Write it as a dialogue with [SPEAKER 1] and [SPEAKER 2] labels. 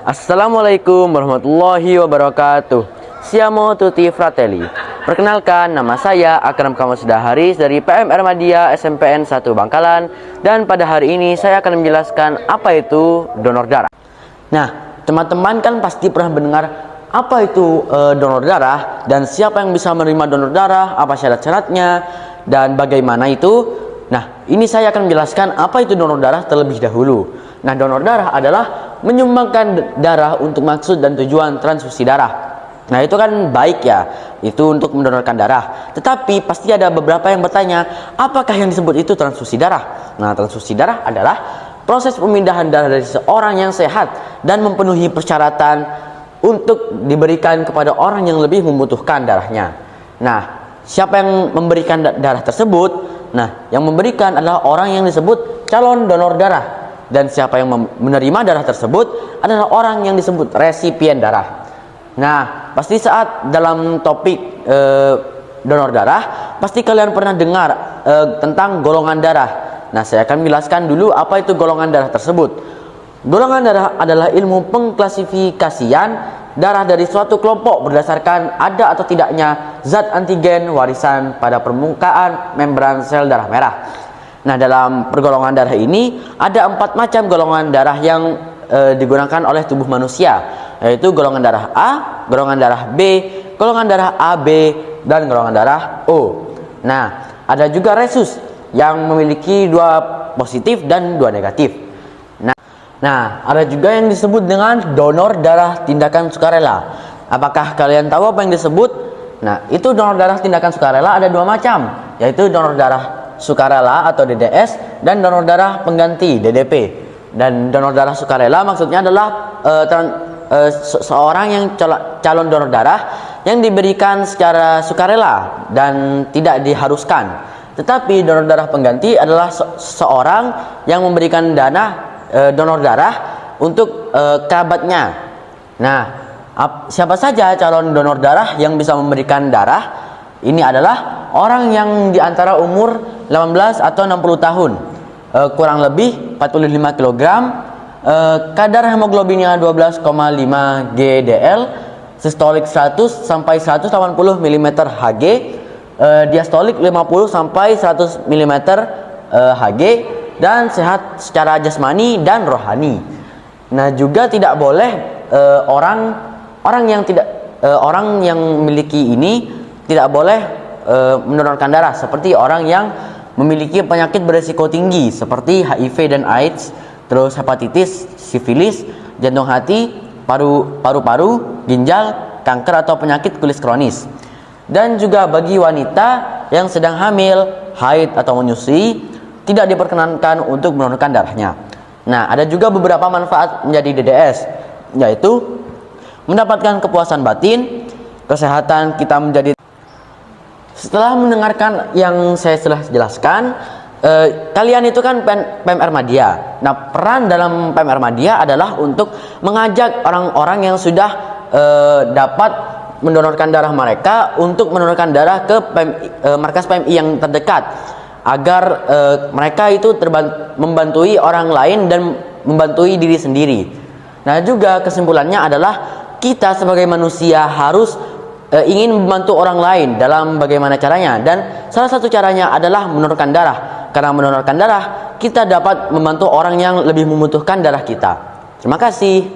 [SPEAKER 1] Assalamualaikum warahmatullahi wabarakatuh. Siamo tutti fratelli. Perkenalkan, nama saya Akram Kamasda Haris dari PM Ermadia SMPN 1 Bangkalan. Dan pada hari ini saya akan menjelaskan apa itu donor darah. Nah, teman-teman kan pasti pernah mendengar apa itu donor darah dan siapa yang bisa menerima donor darah, apa syarat-syaratnya, dan bagaimana itu. Nah, ini saya akan menjelaskan apa itu donor darah terlebih dahulu. Nah, donor darah adalah menyumbangkan darah untuk maksud dan tujuan transfusi darah. Nah, itu kan baik ya, itu untuk mendonorkan darah. Tetapi pasti ada beberapa yang bertanya, apakah yang disebut itu transfusi darah? Nah, transfusi darah adalah proses pemindahan darah dari seorang yang sehat dan memenuhi persyaratan untuk diberikan kepada orang yang lebih membutuhkan darahnya. Nah, siapa yang memberikan darah tersebut? Nah, yang memberikan adalah orang yang disebut calon donor darah. Dan siapa yang menerima darah tersebut adalah orang yang disebut resipien darah. Nah, pasti saat dalam topik donor darah, pasti kalian pernah dengar tentang golongan darah. Nah, saya akan menjelaskan dulu apa itu golongan darah tersebut. Golongan darah adalah ilmu pengklasifikasian darah dari suatu kelompok berdasarkan ada atau tidaknya zat antigen warisan pada permukaan membran sel darah merah. Nah, dalam pergolongan darah ini ada 4 macam golongan darah yang digunakan oleh tubuh manusia, yaitu golongan darah A, golongan darah B, golongan darah AB, dan golongan darah O. Nah, ada juga resus yang memiliki 2 positif dan 2 negatif. Nah, ada juga yang disebut dengan donor darah tindakan sukarela. Apakah kalian tahu apa yang disebut? Nah, itu donor darah tindakan sukarela ada 2 macam, yaitu donor darah sukarela atau DDS dan donor darah pengganti DDP. Dan donor darah sukarela maksudnya adalah seorang yang calon donor darah yang diberikan secara sukarela dan tidak diharuskan. Tetapi donor darah pengganti adalah seorang yang memberikan dana donor darah untuk kerabatnya. Nah, siapa saja calon donor darah yang bisa memberikan darah? Ini adalah orang yang di antara umur 18 atau 60 tahun, kurang lebih 45 kg, kadar hemoglobinnya 12,5 gdl, sistolik 100 sampai 180 mm Hg, diastolik 50 sampai 100 mm Hg, dan sehat secara jasmani dan rohani. Nah, juga tidak boleh orang yang memiliki ini tidak boleh mendonorkan darah, seperti orang yang memiliki penyakit beresiko tinggi seperti HIV dan AIDS, terus hepatitis, sifilis, jantung hati, paru-paru, ginjal, kanker atau penyakit kulit kronis. Dan juga bagi wanita yang sedang hamil, haid atau menyusui tidak diperkenankan untuk mendonorkan darahnya. Nah, ada juga beberapa manfaat menjadi DDS, yaitu mendapatkan kepuasan batin, kesehatan kita menjadi. Setelah mendengarkan yang saya telah jelaskan, kalian itu kan PM Ermadia. Nah, peran dalam PM Ermadia adalah untuk mengajak orang-orang yang sudah dapat mendonorkan darah mereka untuk mendonorkan darah ke markas PMI yang terdekat, agar mereka itu membantui orang lain dan membantui diri sendiri. Nah, juga kesimpulannya adalah kita sebagai manusia harus ingin membantu orang lain dalam bagaimana caranya, dan salah satu caranya adalah mendonorkan darah. Karena mendonorkan darah kita dapat membantu orang yang lebih membutuhkan darah kita. Terima kasih.